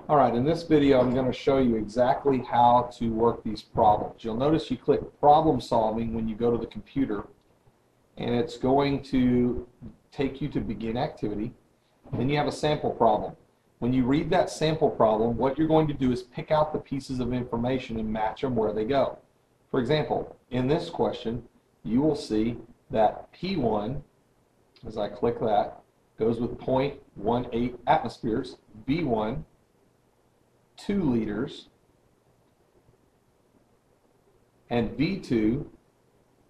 Alright, in this video I'm going to show you exactly how to work these problems. You'll notice you click problem solving when you go to the computer, and it's going to take you to begin activity. Then you have a sample problem. When you read that sample problem, what you're going to do is pick out the pieces of information and match them where they go. For example, in this question you will see that P1, as I click that, goes with 0.18 atmospheres, B1 2 liters, and V2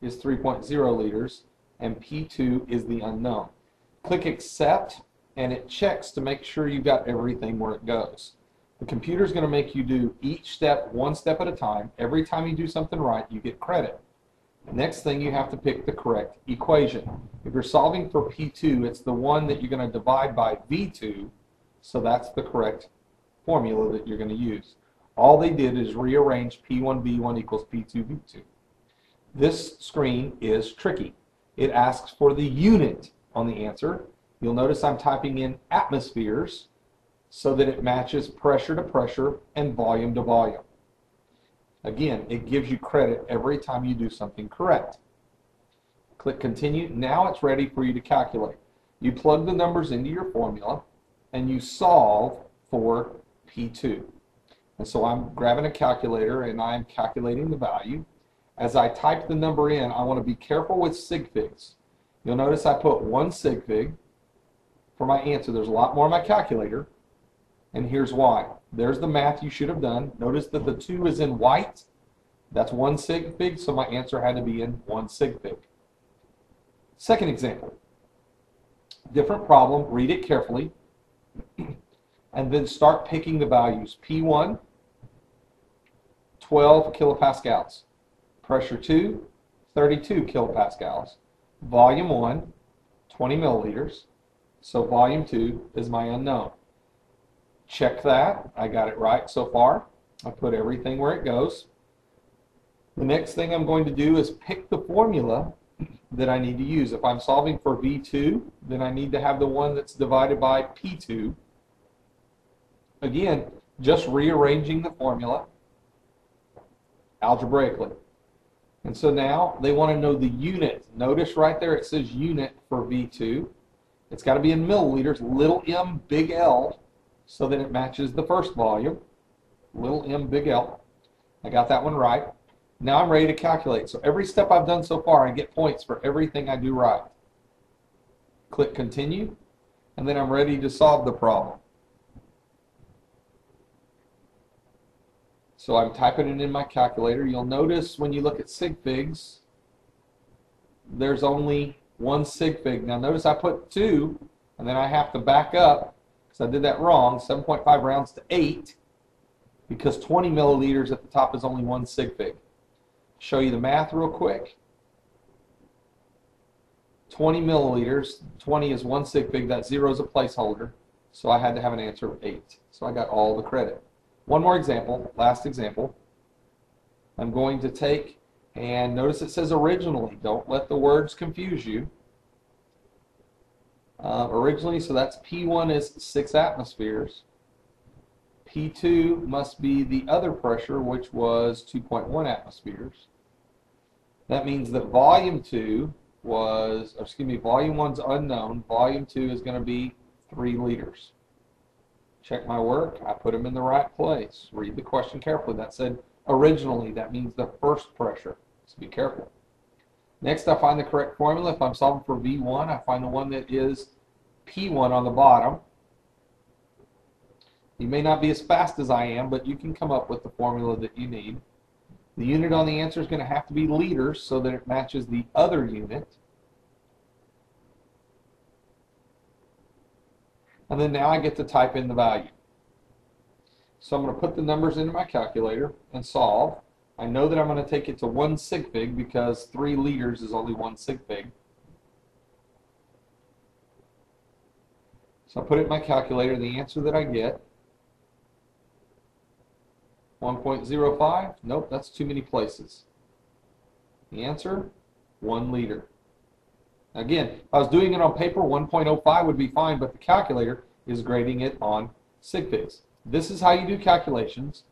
is 3.0 liters, and P2 is the unknown. Click accept and it checks to make sure you got everything where it goes. The computer is going to make you do each step one step at a time. Every time you do something right, you get credit. The next thing, you have to pick the correct equation. If you're solving for P2, it's the one that you're going to divide by V2, so that's the correct formula that you're going to use. All they did is rearrange P1V1 equals P2V2. This screen is tricky. It asks for the unit on the answer. You'll notice I'm typing in atmospheres so that it matches pressure to pressure and volume to volume. Again, it gives you credit every time you do something correct. Click continue. Now it's ready for you to calculate. You plug the numbers into your formula and you solve for P2. And so I'm grabbing a calculator and I'm calculating the value. As I type the number in, I want to be careful with sig figs. You'll notice I put 1 sig fig for my answer. There's a lot more in my calculator, and here's why. There's the math you should have done. Notice that the 2 is in white. That's 1 sig fig, so my answer had to be in 1 sig fig. Second example. Different problem. Read it carefully. And then start picking the values. P1, 12 kilopascals. Pressure 2, 32 kilopascals. Volume 1, 20 milliliters. So volume 2 is my unknown. Check that. I got it right so far. I put everything where it goes. The next thing I'm going to do is pick the formula that I need to use. If I'm solving for V2, then I need to have the one that's divided by P2. Again, just rearranging the formula algebraically. And so now they want to know the unit. Notice right there it says unit for V2. It's got to be in milliliters, little m, big L, so that it matches the first volume. Little m, big L. I got that one right. Now I'm ready to calculate. So every step I've done so far, I get points for everything I do right. Click continue, and then I'm ready to solve the problem. So I'm typing it in my calculator. You'll notice when you look at sig figs, there's only 1 sig fig. Now notice I put 2, and then I have to back up because I did that wrong. 7.5 rounds to 8 because 20 milliliters at the top is only 1 sig fig. Show you the math real quick. 20 milliliters, 20 is 1 sig fig. That 0 is a placeholder, so I had to have an answer of 8. So I got all the credit. One more example, last example. I'm going to take, and notice it says originally. Don't let the words confuse you. Originally, so that's P1 is 6 atmospheres. P2 must be the other pressure, which was 2.1 atmospheres. That means that volume 2 was, or excuse me, volume 1's unknown. Volume 2 is going to be 3 liters. Check my work. I put them in the right place. Read the question carefully. That said originally. That means the first pressure. So be careful. Next, I find the correct formula. If I'm solving for V1, I find the one that is P1 on the bottom. You may not be as fast as I am, but you can come up with the formula that you need. The unit on the answer is going to have to be liters so that it matches the other unit. And then now I get to type in the value. So I'm going to put the numbers into my calculator and solve. I know that I'm going to take it to 1 sig fig because 3 liters is only 1 sig fig. So I put it in my calculator, the answer that I get, 1.05. Nope, that's too many places. The answer, 1 liter. Again, if I was doing it on paper, 1.05 would be fine, but the calculator is grading it on sig figs. This is how you do calculations.